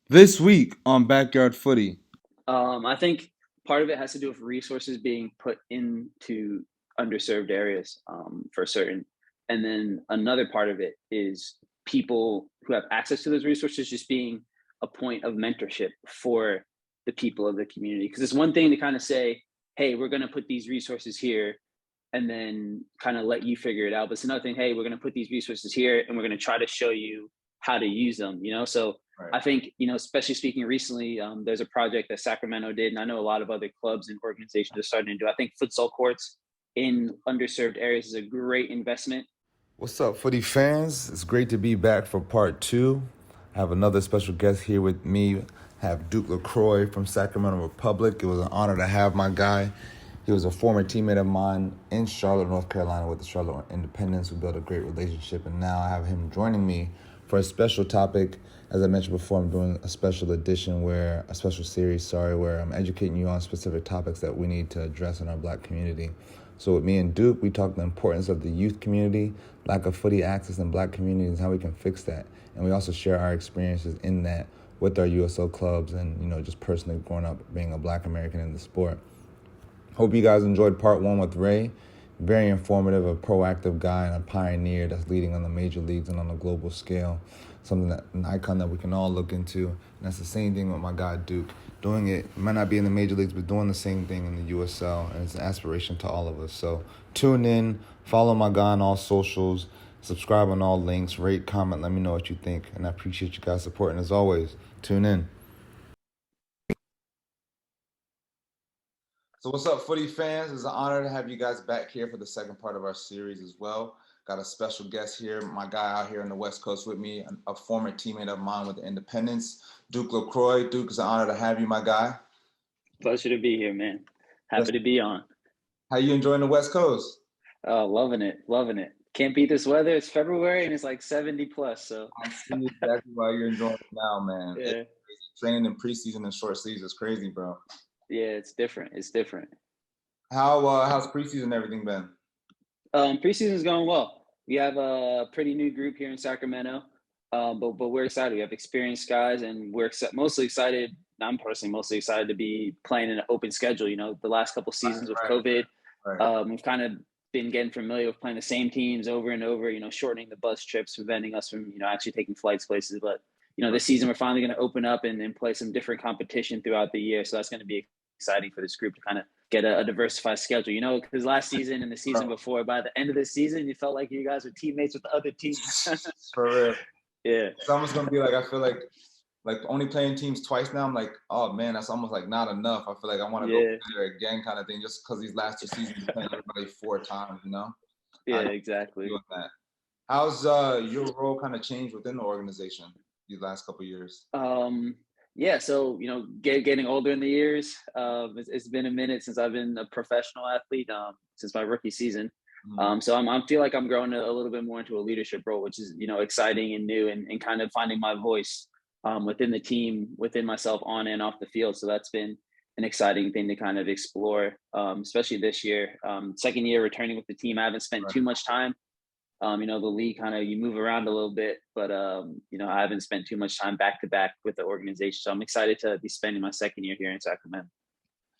This week on Backyard Footy. I think part of it has to do with resources being put into underserved areas for certain. And then another part of it is people who have access to those resources just being a point of mentorship for the people of the community. Because it's one thing to kind of say, hey, we're going to put these resources here and then kind of let you figure it out. But it's another thing, hey, we're going to put these resources here and we're going to try to show you how to use them. So Right. I think, especially speaking recently, there's a project that Sacramento did, and I know a lot of other clubs and organizations are starting to do. I think futsal courts in underserved areas is a great investment. What's up, footy fans? It's great to be back for part two. I have another special guest here with me. I have Duke Lacroix from Sacramento Republic. It was an honor to have my guy. He was a former teammate of mine in Charlotte, North Carolina with the Charlotte Independence. We built a great relationship, and now I have him joining me for a special topic. As I mentioned before, I'm doing a special edition a special series, where I'm educating you on specific topics that we need to address in our black community. So with me and Duke, we talk the importance of the youth community, lack of footy access in black communities, how we can fix that. And we also share our experiences in that with our USL clubs and, just personally growing up being a black American in the sport. Hope you guys enjoyed part one with Ray. Very informative, a proactive guy and a pioneer that's leading on the major leagues and on a global scale. An icon that we can all look into. And that's the same thing with my guy Duke. Doing it, might not be in the major leagues, but doing the same thing in the USL. And it's an aspiration to all of us. So tune in, follow my guy on all socials, subscribe on all links, rate, comment, let me know what you think. And I appreciate you guys supporting as always. Tune in. So what's up, footy fans? It's an honor to have you guys back here for the second part of our series as well. Got a special guest here, my guy out here on the West Coast with me, a former teammate of mine with the Independence, Duke Lacroix. Duke, it's an honor to have you, my guy. Pleasure to be here, man. Yes. Happy to be on. How you enjoying the West Coast? Loving it, loving it. Can't beat this weather. It's February and it's like 70 plus. So I see exactly why you're enjoying it now, man. It's yeah, crazy. Training in preseason and short sleeves is crazy, bro. yeah, it's different. It's different. How's preseason and everything been? Preseason's going well. We have a pretty new group here in Sacramento, but we're excited. We have experienced guys, and we're mostly excited. I'm personally mostly excited to be playing in an open schedule. The last couple seasons with Right, COVID, right. we've kind of been getting familiar with playing the same teams over and over. Shortening the bus trips, preventing us from actually taking flights places. But Right. this season we're finally going to open up and play some different competition throughout the year. So that's going to be exciting for this group to kind of get a diversified schedule. Because last season and the season before, by the end of the season, you felt like you guys were teammates with the other teams. For real. Yeah, It's almost gonna be like I feel like only playing teams twice now. I'm like, oh man, that's almost like not enough. I feel like I want to go yeah, there again, kind of thing, just because these last two seasons you're playing everybody four times, yeah, I exactly. doing that. How's your role kind of changed within the organization these last couple of years? Yeah, so getting older in the years, it's been a minute since I've been a professional athlete, since my rookie season. Mhm. So I feel like I'm growing a little bit more into a leadership role, which is exciting and new, and kind of finding my voice within the team, within myself, on and off the field. So that's been an exciting thing to kind of explore, especially this year. Second year returning with the team, I haven't spent Right. too much time. The league kind of, you move around a little bit, but I haven't spent too much time back to back with the organization. So I'm excited to be spending my second year here in Sacramento.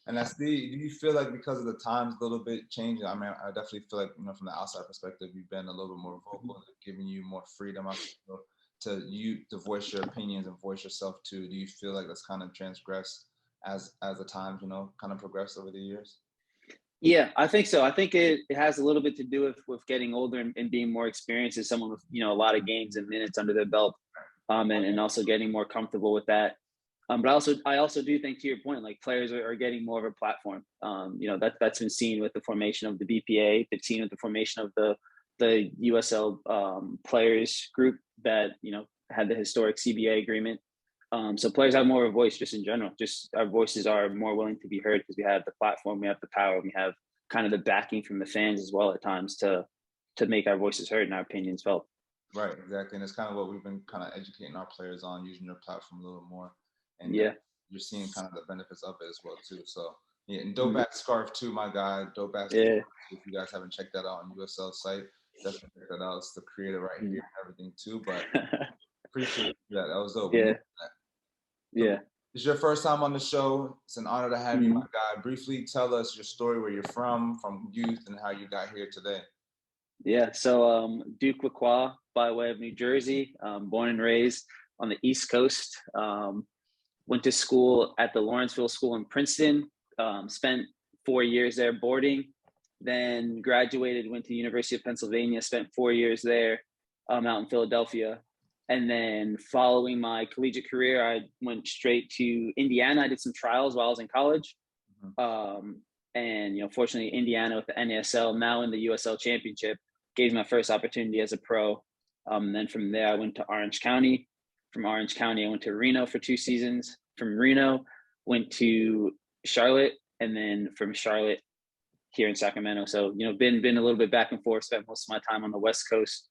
And do you feel like because of the times a little bit changing? I mean, I definitely feel like, from the outside perspective, you've been a little bit more vocal, giving you more freedom, I feel, to voice your opinions and voice yourself too. Do you feel like that's kind of transgressed as the times, kind of progressed over the years? Yeah, I think so. I think it has a little bit to do with getting older and being more experienced as someone with a lot of games and minutes under their belt, and also getting more comfortable with that. But I also do think, to your point, like players are getting more of a platform. That's been seen with the formation of the BPA. Been seen with the formation of the USL players group that had the historic CBA agreement. So players have more of a voice just in general. Just our voices are more willing to be heard because we have the platform, we have the power, we have kind of the backing from the fans as well at times to make our voices heard and our opinions felt. Right, exactly. And it's kind of what we've been kind of educating our players on, using your platform a little more. And Yeah. you're seeing kind of the benefits of it as well, too. So, yeah, and Dope Mhm. Ass Scarf, too, my guy. Dope Ass Scarf. Yeah. If you guys haven't checked that out on USL site, definitely check that out. It's the creator right here Mhm. and everything, too. But appreciate that. That was dope. We need Yeah. that. Yeah. It's your first time on the show. It's an honor to have you, Mhm. my guy. Briefly tell us your story, where you're from youth, and how you got here today. Yeah. So Duke Lacroix by way of New Jersey, born and raised on the East Coast. Went to school at the Lawrenceville School in Princeton. Spent 4 years there boarding. Then graduated, went to the University of Pennsylvania, spent 4 years there, out in Philadelphia. And then following my collegiate career, I went straight to Indiana. I did some trials while I was in college. And, fortunately, Indiana with the NASL, now in the USL Championship, gave me my first opportunity as a pro. And then from there, I went to Orange County. From Orange County, I went to Reno for 2 seasons. From Reno, went to Charlotte. And then from Charlotte, here in Sacramento. So, been a little bit back and forth, spent most of my time on the West Coast.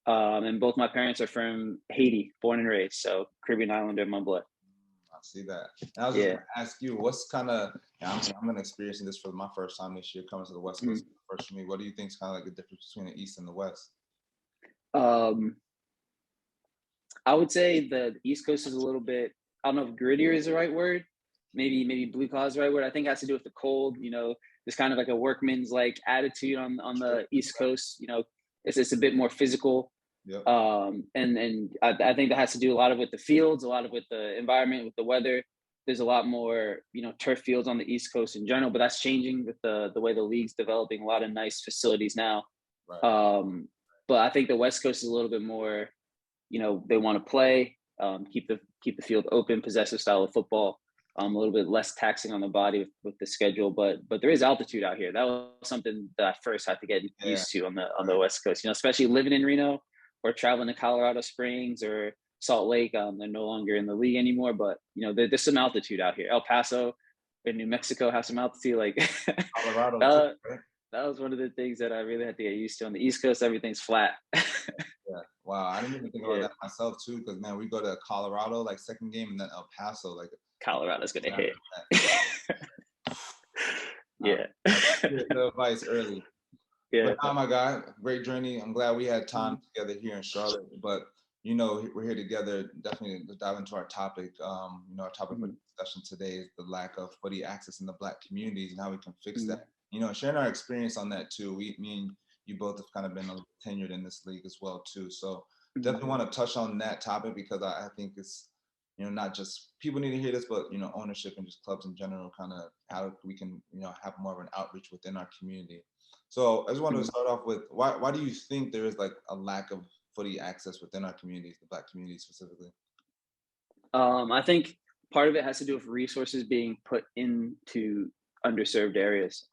And both my parents are from Haiti, born and raised. So Caribbean Islander in my blood. I see that. And I was just going to ask you, what's kind of, I'm going to experience this for my first time this year, coming to the West Coast first for me. What do you think is kind of like the difference between the East and the West? I would say the East Coast is a little bit, I don't know if grittier is the right word. Maybe blue collar is the right word. I think it has to do with the cold. There's kind of like a workman's like attitude on the East Coast. It's a bit more physical. Yep. And I think that has to do a lot of with the fields, a lot of with the environment, with the weather. There's a lot more, turf fields on the East Coast in general, but that's changing with the way the league's developing. A lot of nice facilities now. Right. But I think the West Coast is a little bit more, they want to play, keep the field open, possessive style of football. A little bit less taxing on the body with the schedule, but there is altitude out here. That was something that I first had to get used to on the West Coast. Especially living in Reno or traveling to Colorado Springs or Salt Lake. They're no longer in the league anymore, but there's some altitude out here. El Paso in New Mexico has some altitude. Like Colorado, right? That was one of the things that I really had to get used to. On the East Coast, everything's flat. Yeah. Wow. I didn't even think about that myself too, because man, we go to Colorado like second game, and then El Paso like. Colorado's gonna hit. Yeah. The advice early. Yeah. But my God, great journey. I'm glad we had time together here in Charlotte. But we're here together. Definitely to dive into our topic. Our topic for discussion today is the lack of footy access in the Black communities and how we can fix that. Sharing our experience on that too. Me and you both have kind of been tenured in this league as well too. So definitely want to touch on that topic, because I think it's not just people need to hear this, but ownership and just clubs in general, kind of how we can have more of an outreach within our community. So I just wanted to start off with why do you think there is like a lack of footy access within our communities, the Black community specifically? I think part of it has to do with resources being put into underserved areas,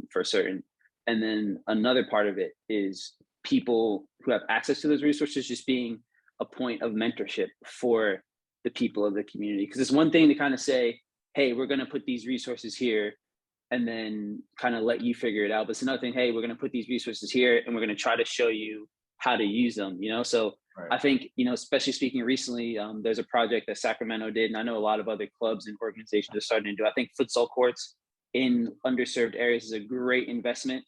for certain. And then another part of it is people who have access to those resources just being a point of mentorship for the people of the community. Because it's one thing to kind of say, hey, we're going to put these resources here and then kind of let you figure it out. But it's another thing, hey, we're going to put these resources here and we're going to try to show you how to use them, So right. I think, especially speaking recently, there's a project that Sacramento did, and I know a lot of other clubs and organizations are starting to do. I think futsal courts in underserved areas is a great investment.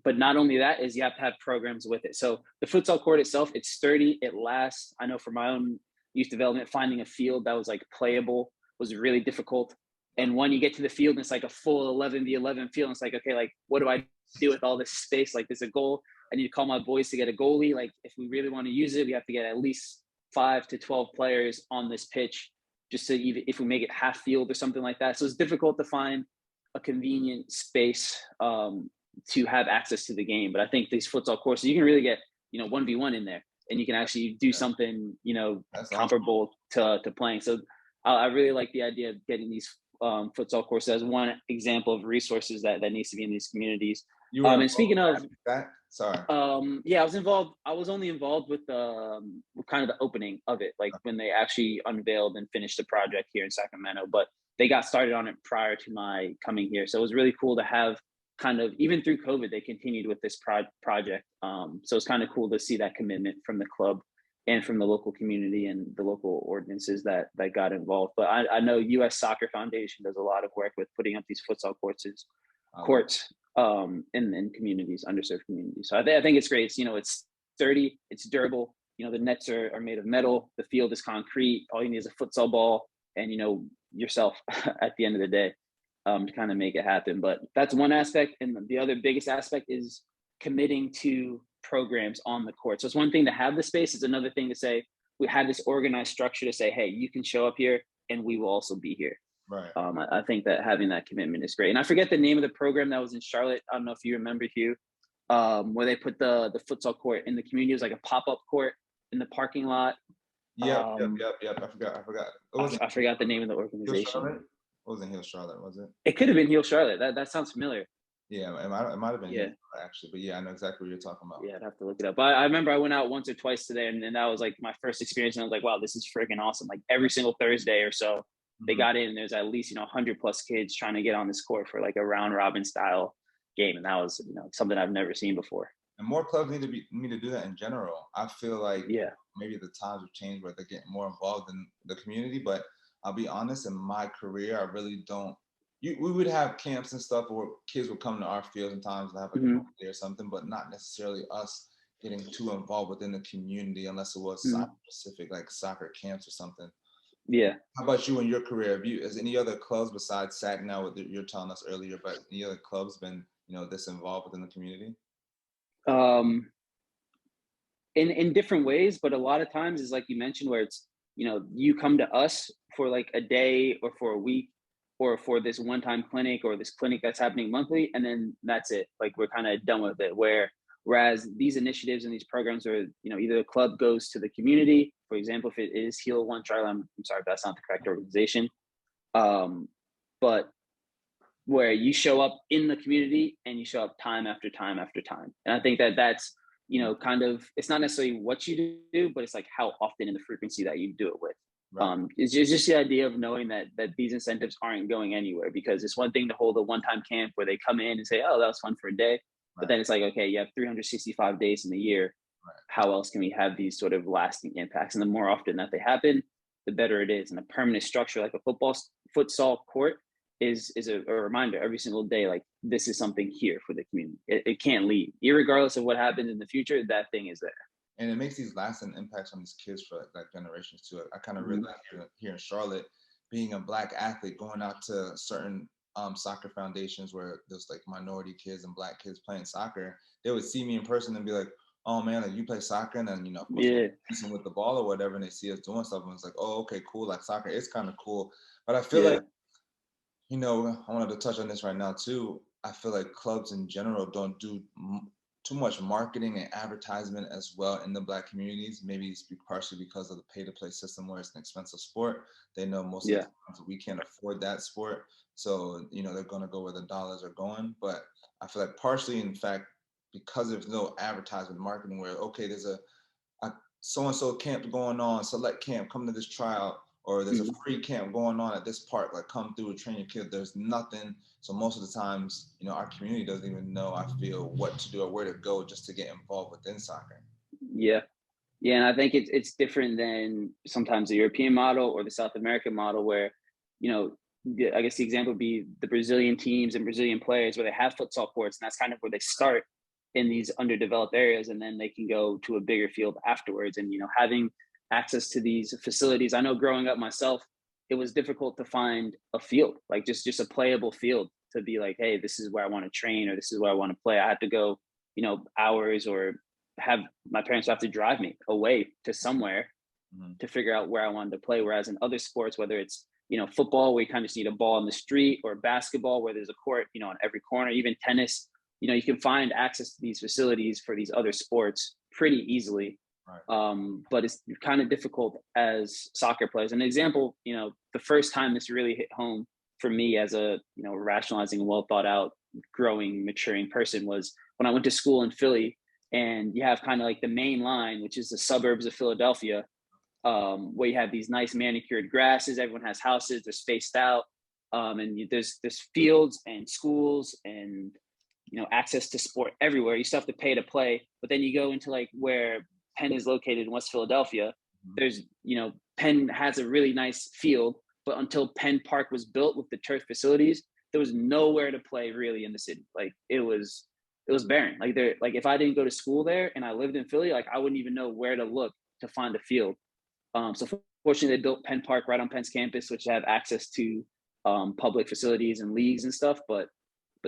But not only that, is you have to have programs with it. So the futsal court itself, it's sturdy, it lasts. I know for my own youth development, finding a field that was like playable was really difficult. And when you get to the field, and it's like a full 11v11 field. And it's like, okay, like what do I do with all this space? Like there's a goal. I need to call my boys to get a goalie. Like if we really want to use it, we have to get at least 5 to 12 players on this pitch, just to even if we make it half field or something like that. So it's difficult to find a convenient space to have access to the game. But I think these futsal courses, you can really get 1v1 in there, and you can actually do something that's comparable to playing. So I really like the idea of getting these futsal courses as one example of resources that needs to be in these communities. And speaking of that, sorry. I was involved. I was only involved with kind of the opening of it, like when they actually unveiled and finished the project here in Sacramento. But they got started on it prior to my coming here, so it was really cool to have kind of, even through COVID, they continued with this project. So it's kind of cool to see that commitment from the club and from the local community and the local ordinances that got involved. But I know U.S. Soccer Foundation does a lot of work with putting up these futsal courts in communities, underserved communities. So I think it's great. It's it's sturdy, it's durable, the nets are made of metal, the field is concrete, all you need is a futsal ball and, yourself at the end of the day, to kind of make it happen. But that's one aspect. And the other biggest aspect is committing to programs on the court. So it's one thing to have the space. It's another thing to say, we have this organized structure to say, hey, you can show up here and we will also be here. Right. I think that having that commitment is great. And I forget the name of the program that was in Charlotte. I don't know if you remember, Hugh, where they put the futsal court in the community. It was like a pop-up court in the parking lot. Yep. I forgot. I forgot the name of the Heel organization. Charlotte? It wasn't Heel Charlotte, was it? It could have been Heel Charlotte. That sounds familiar. Yeah, it might have been Yeah. Heel Charlotte, actually. But yeah, I know exactly what you're talking about. Yeah, I'd have to look it up. But I remember I went out once or twice today, and that was like my first experience. And I was like, wow, this is freaking awesome. Like every single Thursday or so, they got in, and there's at least 100 plus kids trying to get on this court for like a round robin style game, and that was something I've never seen before. And more clubs need to do that in general. I feel like maybe the times have changed where they're getting more involved in the community. But I'll be honest, in my career, I really don't. We would have camps and stuff where kids would come to our field sometimes and have a day or something, but not necessarily us getting too involved within the community unless it was soccer specific, like soccer camps or something. Yeah. How about you in your career? Has any other clubs besides SAC now, what you're telling us earlier, but any other clubs been, this involved within the community? In different ways, but a lot of times is like you mentioned, where it's, you come to us for like a day or for a week or for this one-time clinic or this clinic that's happening monthly, and then that's it. Like we're kind of done with it. Whereas these initiatives and these programs are, either the club goes to the community. For example, if it is Heal One Charlie, I'm sorry if that's not the correct organization. But where you show up in the community and you show up time after time after time. And I think that's, kind of, it's not necessarily what you do, but it's like how often and the frequency that you do it with. Right. It's just the idea of knowing that these incentives aren't going anywhere, because it's one thing to hold a one-time camp where they come in and say, oh, that was fun for a day. Right. But then it's like, okay, you have 365 days in the year. Right. How else can we have these sort of lasting impacts? And the more often that they happen, the better it is. And a permanent structure like a futsal court is a reminder every single day, like this is something here for the community. It can't leave. Irregardless of what happens in the future, that thing is there. And it makes these lasting impacts on these kids for like generations too. I kind of realized here in Charlotte, being a Black athlete, going out to certain soccer foundations where there's like minority kids and Black kids playing soccer, they would see me in person and be like, oh man, like you play soccer, and then decent with the ball or whatever, and they see us doing stuff, and it's like, oh, okay, cool. Like soccer is kind of cool. But I feel like, I wanted to touch on this right now too. I feel like clubs in general don't do too much marketing and advertisement as well in the Black communities. Maybe it's partially because of the pay-to-play system where it's an expensive sport. They know most of the times we can't afford that sport. So, they're going to go where the dollars are going. But I feel like partially, in fact, because there's no advertisement marketing where, okay, there's a so-and-so camp going on, select camp, come to this tryout, or there's a free camp going on at this park, like come through and train your kid. There's nothing. So most of the times, our community doesn't even know, I feel, what to do or where to go just to get involved within soccer. Yeah. Yeah. And I think it's different than sometimes the European model or the South American model where, I guess the example would be the Brazilian teams and Brazilian players where they have futsal courts, and that's kind of where they start in these underdeveloped areas, and then they can go to a bigger field afterwards. And, having access to these facilities. I know growing up myself, it was difficult to find a field, like just a playable field to be like, hey, this is where I want to train, or this is where I want to play. I had to go, hours, or have my parents have to drive me away to somewhere to figure out where I wanted to play. Whereas in other sports, whether it's, football, where you kind of just need a ball in the street, or basketball, where there's a court, on every corner, even tennis, you can find access to these facilities for these other sports pretty easily. Right. But it's kind of difficult as soccer players. An example, the first time this really hit home for me as a, rationalizing, well thought out, growing, maturing person was when I went to school in Philly, and you have kind of like the main line, which is the suburbs of Philadelphia, where you have these nice manicured grasses. Everyone has houses, they're spaced out. And there's fields and schools and, access to sport everywhere. You still have to pay to play, but then you go into like where Penn is located in West Philadelphia. There's, Penn has a really nice field, but until Penn Park was built with the turf facilities, there was nowhere to play really in the city. Like it was barren. Like if I didn't go to school there and I lived in Philly, like I wouldn't even know where to look to find a field. So fortunately, they built Penn Park right on Penn's campus, which have access to public facilities and leagues and stuff. But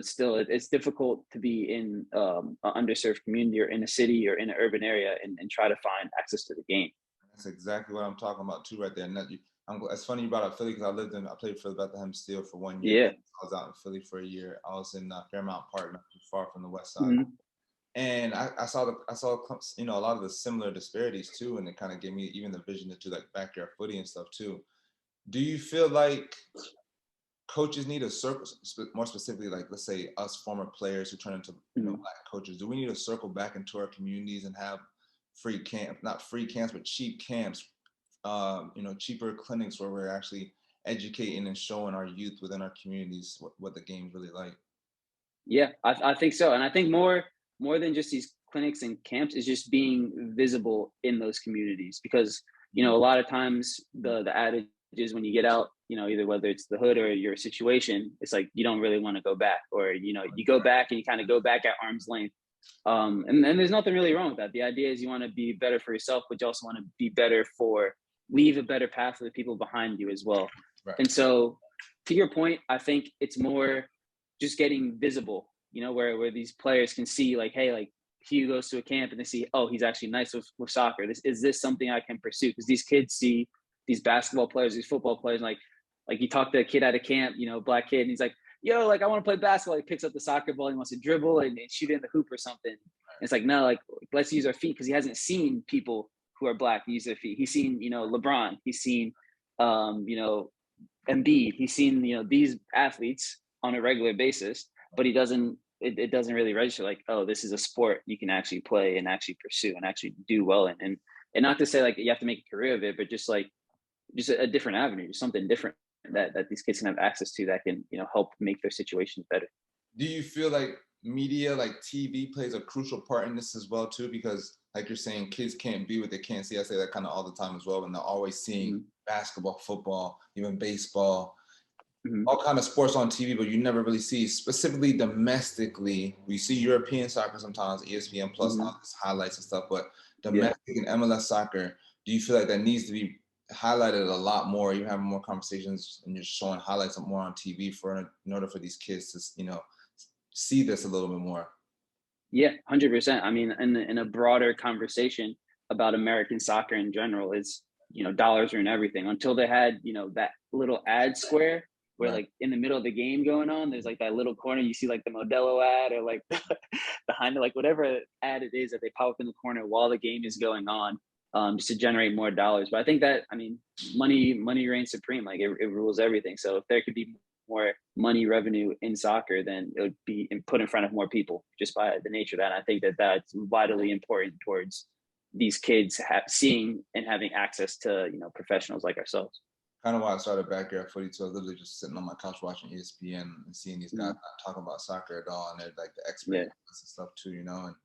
still, it's difficult to be in an underserved community or in a city or in an urban area and try to find access to the game. That's exactly what I'm talking about too, right there. And it's funny you brought up Philly because I played for Bethlehem Steel for 1 year. Yeah. I was out in Philly for a year. I was in Fairmount Park, not too far from the west side. Mm-hmm. And I saw a lot of the similar disparities too, and it kind of gave me even the vision to like backyard footy and stuff too. Do you feel like coaches need a circle, more specifically, like let's say us former players who turn into black coaches? Do we need to circle back into our communities and have not free camps, but cheap camps, cheaper clinics where we're actually educating and showing our youth within our communities what the game's really like? Yeah, I think so. And I think more than just these clinics and camps is just being visible in those communities, because, a lot of times the adage is when you get out, either whether it's the hood or your situation, it's like, you don't really want to go back, or, you go back and you kind of go back at arm's length. And there's nothing really wrong with that. The idea is you want to be better for yourself, but you also want to be better leave a better path for the people behind you as well. Right. And so to your point, I think it's more just getting visible, where these players can see like, hey, like Hugh goes to a camp and they see, oh, he's actually nice with soccer. Is this something I can pursue? Because these kids see these basketball players, these football players, like you talk to a kid at a camp, black kid, and he's like, yo, like I want to play basketball. He picks up the soccer ball, he wants to dribble and shoot it in the hoop or something. And it's like, no, like let's use our feet, because he hasn't seen people who are black use their feet. He's seen, LeBron, he's seen, Embiid, he's seen, these athletes on a regular basis, but it doesn't really register like, oh, this is a sport you can actually play and actually pursue and actually do well in. And not to say like you have to make a career of it, but just a different avenue, something different that these kids can have access to that can, help make their situations better. Do you feel like media, like TV, plays a crucial part in this as well too? Because like you're saying, kids can't be what they can't see. I say that kind of all the time as well, and they're always seeing basketball, football, even baseball, all kind of sports on TV, but you never really see specifically domestically. We see European soccer sometimes, ESPN Plus, all these highlights and stuff, but domestic and MLS soccer, do you feel like that needs to be highlighted a lot more? You're having more conversations and you're showing highlights more on TV in order for these kids to, see this a little bit more. Yeah, 100%. I mean, in a broader conversation about American soccer in general, is, dollars are in everything. Until they had, that little ad square where like in the middle of the game going on, there's like that little corner, you see like the Modelo ad or like behind it, like whatever ad it is that they pop up in the corner while the game is going on, just to generate more dollars. But I think that, money reigns supreme. Like it rules everything. So if there could be more money revenue in soccer, then it would be put in front of more people just by the nature of that. And I think that that's vitally important towards these kids seeing and having access to, professionals like ourselves. Kind of why I started backyard footy too. I was literally just sitting on my couch watching ESPN and seeing these guys not talking about soccer at all, and they're like the experts and stuff too, and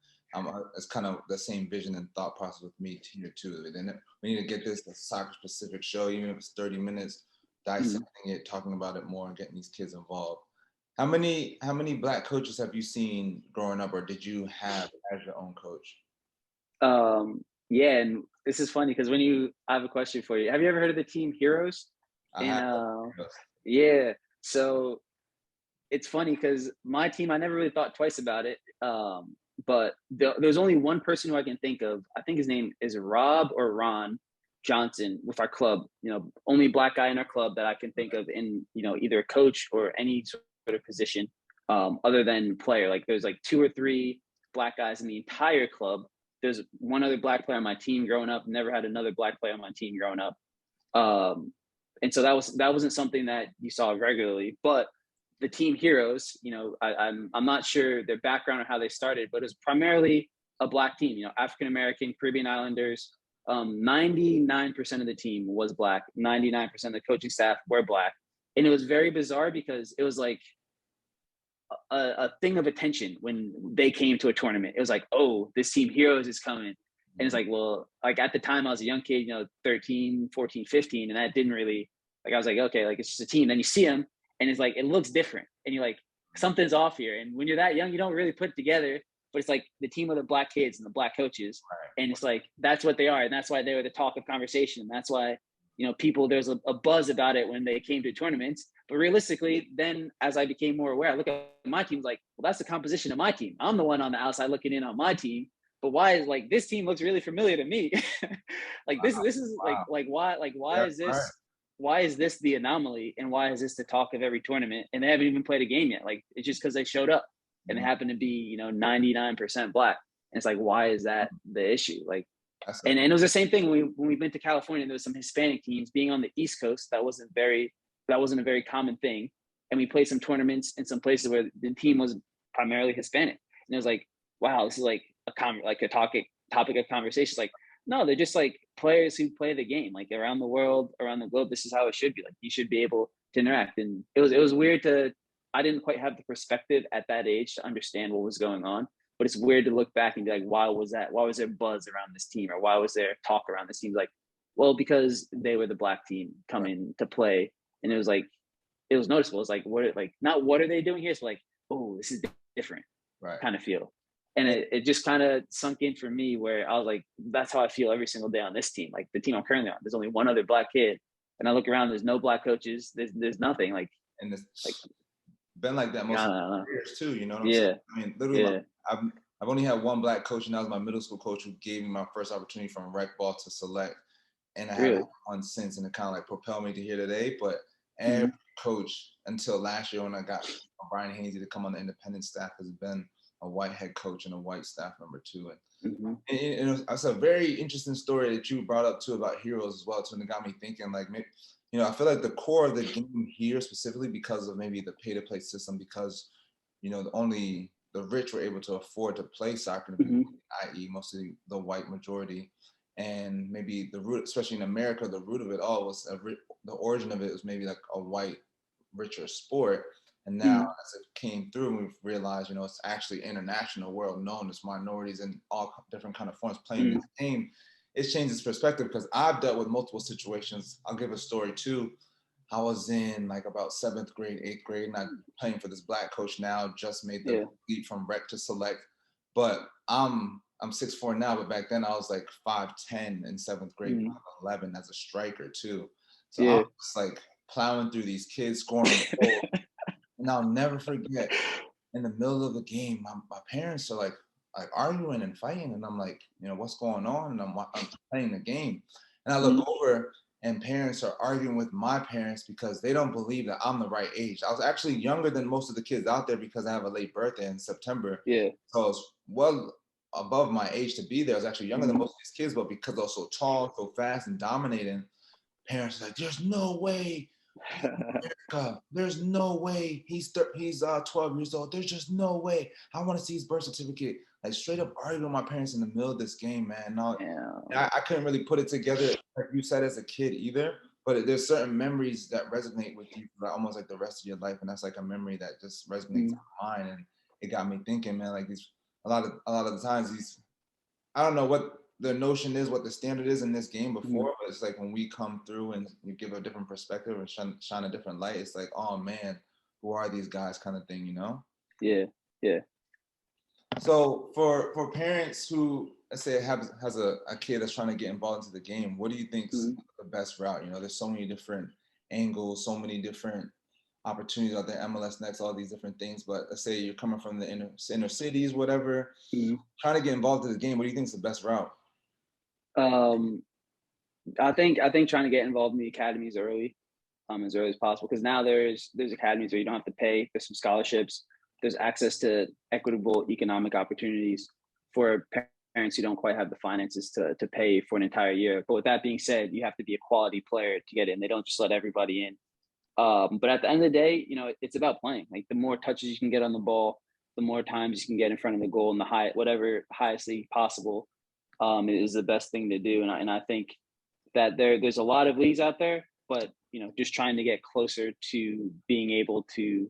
it's kind of the same vision and thought process with me here too. Then we need to get this a soccer specific show, even if it's 30 minutes, dissecting it, talking about it more, and getting these kids involved. How many black coaches have you seen growing up, or did you have as your own coach? Yeah, and this is funny because I have a question for you. Have you ever heard of the team Heroes? Yeah. So it's funny because my team, I never really thought twice about it. But there's only one person who I can think of. I think his name is Rob or Ron Johnson with our club. Only black guy in our club that I can think of in, either a coach or any sort of position, other than player. Like there's like 2 or 3 black guys in the entire club. There's one other black player on my team growing up. Never had another black player on my team growing up. And so that wasn't something that you saw regularly. But the team Heroes, I'm not sure their background or how they started, but it was primarily a black team. African American, Caribbean Islanders. 99% of the team was black. 99% of the coaching staff were black, and it was very bizarre because it was like a thing of attention when they came to a tournament. It was like, oh, this team Heroes is coming. And it's like, well, like at the time I was a young kid, 13, 14, 15. And that didn't really, like, I was like, okay, like it's just a team. Then you see them and it's like, it looks different. And you're like, something's off here. And when you're that young, you don't really put it together. but it's like the team of the black kids and the black coaches. Right. And it's like, that's what they are. And that's why they were the talk of conversation. And that's why, people, there's a buzz about it when they came to tournaments. But realistically, then as I became more aware, I look at my team like, well, that's the composition of my team. I'm the one on the outside looking in on my team. But why is like this team looks really familiar to me? Like this is like why is this? Right. Why is this the anomaly, and why is this the talk of every tournament? And they haven't even played a game yet. Like it's just because they showed up and they happen to be 99% black. And it's like, why is that the issue? Like, and it was the same thing when we went to California. There was some Hispanic teams being on the East Coast. That wasn't a very common thing. And we played some tournaments in some places where the team was primarily Hispanic. And it was like, wow, this is like a topic of conversation. Like, no, they're just like players who play the game, like around the world, around the globe. This is how it should be. Like you should be able to interact. And it was weird I didn't quite have the perspective at that age to understand what was going on. But it's weird to look back and be like, why was there buzz around this team, or why was there talk around this team? Like, well, because they were the black team coming to play, and it was noticeable. It's like, not what are they doing here? It's like, oh, this is different, right? Kind of feel. And it just kind of sunk in for me, where I was like, that's how I feel every single day on this team. Like the team I'm currently on, there's only one other black kid, and I look around, there's no black coaches, there's nothing. Like, and it's like been like that most of the years too. You know what I'm saying? I mean, literally, I've only had one black coach, and that was my middle school coach, who gave me my first opportunity from rec ball to select, and I haven't one since, and it kind of like propelled me to here today. But every coach until last year when I got Brian Hainsey to come on the independent staff has been a white head coach and a white staff member too. And it's a very interesting story that you brought up too about heroes as well too, and it got me thinking, like, maybe, I feel like the core of the game here, specifically because of maybe the pay to play system, because only the rich were able to afford to play soccer, i.e. mostly the white majority, and maybe the root, especially in America, the root of it all was the origin of it was maybe like a white richer sport. And now, as it came through, we've realized, it's actually international, world known as minorities in all different kind of forms playing this game. It's changed its perspective, because I've dealt with multiple situations. I'll give a story too. I was in like about 7th grade, 8th grade, and I'm playing for this black coach now, just made the leap from rec to select. But I'm 6'4" now, but back then I was like 5'10" in 7th grade, 5'11" as a striker too. So I'm just like plowing through these kids, scoring goals. And I'll never forget, in the middle of the game, my parents are like arguing and fighting, and I'm like, what's going on? And I'm playing the game, and I look over, and parents are arguing with my parents because they don't believe that I'm the right age. I was actually younger than most of the kids out there because I have a late birthday in September. Yeah. So I was well above my age to be there. I was actually younger than most of these kids, but because I was so tall, so fast, and dominating, parents are like, there's no way. America, there's no way he's 12 years old. There's just no way. I want to see his birth certificate. Like straight up arguing with my parents in the middle of this game, man. I couldn't really put it together like you said as a kid either. But there's certain memories that resonate with you for almost like the rest of your life, and that's like a memory that just resonates in my mind. And it got me thinking, man. Like a lot of the times I don't know what the notion is, what the standard is in this game before, but it's like when we come through and you give a different perspective and shine a different light, it's like, oh man, who are these guys, kind of thing, Yeah. So for parents who, let's say, has a kid that's trying to get involved into the game, what do you think is the best route? There's so many different angles, so many different opportunities out there, MLS Next, all these different things. But let's say you're coming from the inner cities, whatever, trying to get involved in the game, what do you think is the best route? I think trying to get involved in the academies early as possible, because now there's academies where you don't have to pay. There's some scholarships. There's access to equitable economic opportunities for parents who don't quite have the finances to pay for an entire year. But with that being said, you have to be a quality player to get in. They don't just let everybody in. But at the end of the day, it's about playing. Like the more touches you can get on the ball, the more times you can get in front of the goal, and whatever highest league possible is the best thing to do. And I think that there's a lot of leagues out there, but just trying to get closer to being able to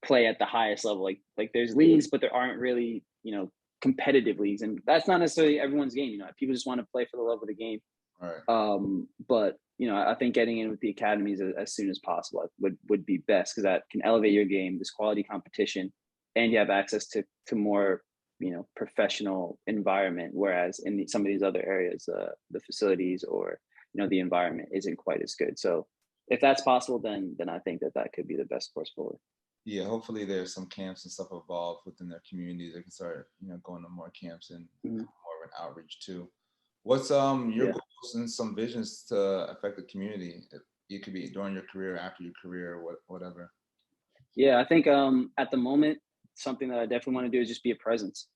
play at the highest level. Like there's leagues, but there aren't really competitive leagues, and that's not necessarily everyone's game. People just want to play for the love of the game. Right. But I think getting in with the academies as soon as possible would be best, because that can elevate your game. This quality competition, and you have access to more professional environment, whereas in some of these other areas, the facilities or the environment isn't quite as good. So if that's possible, then I think that could be the best course forward. Yeah, hopefully there's some camps and stuff involved within their communities. They can start, going to more camps and more of an outreach too. What's your goals and some visions to affect the community? It could be during your career, after your career, whatever. Yeah, I think at the moment, something that I definitely want to do is just be a presence.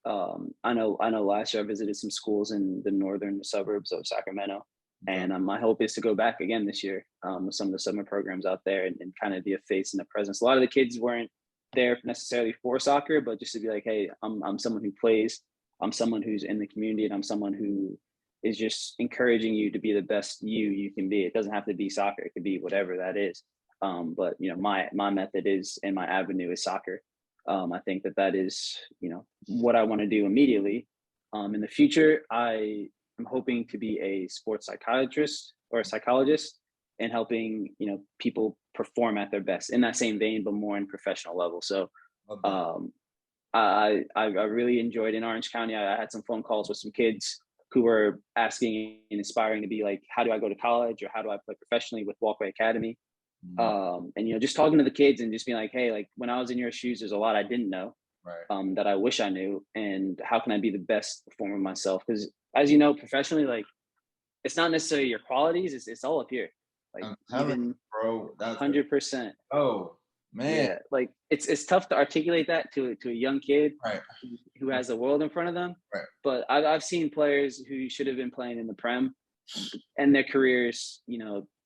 I know last year I visited some schools in the northern suburbs of Sacramento, and my hope is to go back again this year with some of the summer programs out there and kind of be a face and a presence. A lot of the kids weren't there necessarily for soccer, but just to be like, hey, I'm someone who plays, I'm someone who's in the community, and I'm someone who is just encouraging you to be the best you can be. It doesn't have to be soccer; it could be whatever that is. But my method is, and my avenue is soccer. I think that is what I want to do immediately. In the future, I am hoping to be a sports psychiatrist or a psychologist, and helping people perform at their best in that same vein, but more in professional level. So I really enjoyed in Orange County. I had some phone calls with some kids who were asking and inspiring to be like, how do I go to college, or how do I play professionally with Walkway Academy? And just talking to the kids and just being like, hey, like when I was in your shoes, there's a lot I didn't know, right. That I wish I knew, and how can I be the best form of myself? Because as you know, professionally, like it's not necessarily your qualities, it's all up here. Like even bro, that's 100%. Oh man, yeah, like it's tough to articulate that to a young kid, right, who has the world in front of them. Right. But I've seen players who should have been playing in the Prem end their careers,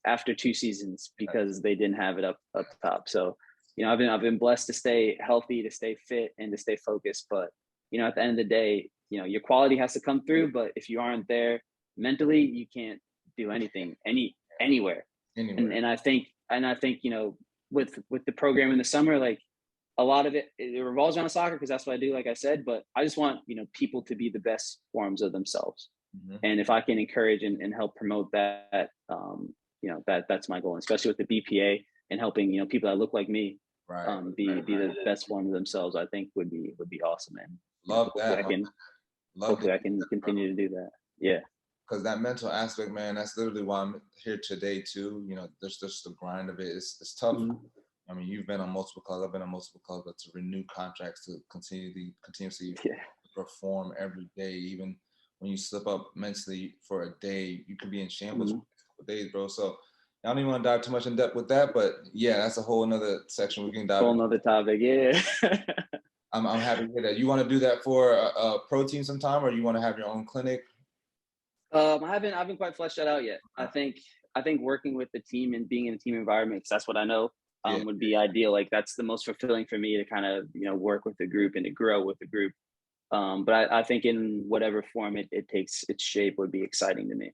after 2 seasons because they didn't have it up top. So, I've been blessed to stay healthy, to stay fit, and to stay focused. But, at the end of the day, your quality has to come through. But if you aren't there mentally, you can't do anything anywhere. And I think with the program in the summer, like a lot of it revolves around soccer because that's what I do, like I said. But I just want people to be the best forms of themselves. And if I can encourage and help promote that, that's my goal, especially with the BPA and helping, people that look like me, be the best form of themselves, I think would be awesome. And love that. Hopefully I can continue to do that. Yeah. Because that mental aspect, man, that's literally why I'm here today too. There's just the grind of it. It's tough. I mean, you've been on multiple clubs. I've been on multiple clubs, but to renew contracts, to continuously perform every day, even when you slip up mentally for a day, you can be in shambles for days, bro. So I don't even want to dive too much in depth with that, but yeah, that's a whole another section we can dive. Whole another topic, yeah. I'm happy to hear that. You want to do that for a pro team sometime, or you want to have your own clinic? I haven't quite fleshed that out yet. I think working with the team and being in a team environment, because that's what I know, would be ideal. Like that's the most fulfilling for me to kind of work with the group and to grow with the group. But I think in whatever form it takes its shape would be exciting to me.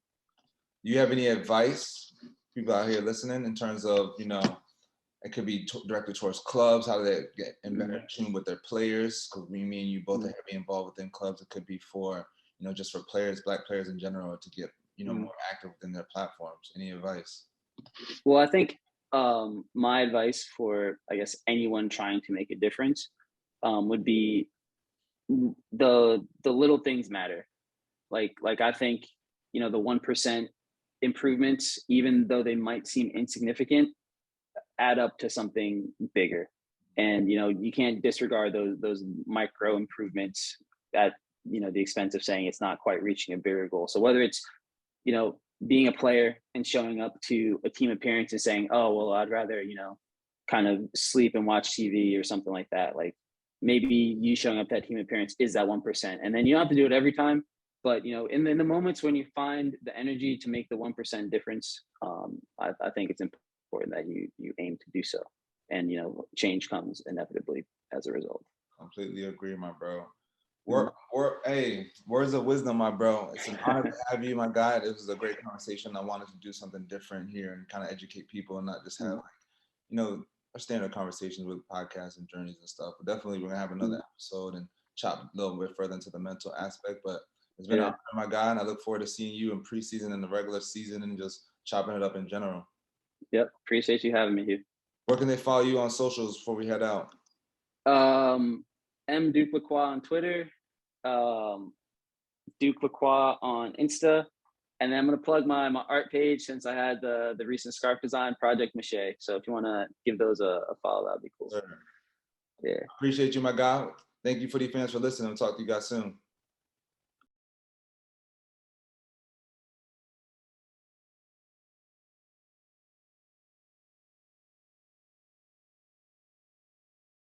Do you have any advice, people out here listening, in terms of, it could be directed towards clubs, how do they get in better tune with their players? Because me and you both are heavily involved within clubs. It could be for, just for players, Black players in general, to get, more active within their platforms. Any advice? Well, I think my advice for, I guess, anyone trying to make a difference would be the little things matter. Like I think, the 1% improvements, even though they might seem insignificant, add up to something bigger. And, you can't disregard those micro improvements at, the expense of saying it's not quite reaching a bigger goal. So whether it's, being a player and showing up to a team appearance and saying, oh, well, I'd rather, kind of sleep and watch TV or something like that. Like maybe you showing up to that team appearance is that 1%. And then you don't have to do it every time. But, in the moments when you find the energy to make the 1% difference, I think it's important that you aim to do so. And, change comes inevitably as a result. Completely agree, my bro. Hey, words of wisdom, my bro. It's an honor to have you, my guy. This was a great conversation. I wanted to do something different here and kind of educate people and not just have, our standard conversations with podcasts and journeys and stuff. But definitely, we're gonna have another episode and chop a little bit further into the mental aspect. But it's been an honor, my guy, and I look forward to seeing you in preseason and the regular season and just chopping it up in general. Yep, appreciate you having me here. Where can they follow you on socials before we head out? M. Duke Lacroix on Twitter. Duke Lacroix on Insta. And then I'm going to plug my art page since I had the recent scarf design, Project Mache. So if you want to give those a follow, that would be cool. Sure. Yeah. Appreciate you, my guy. Thank you, footy fans, for listening. I'll talk to you guys soon.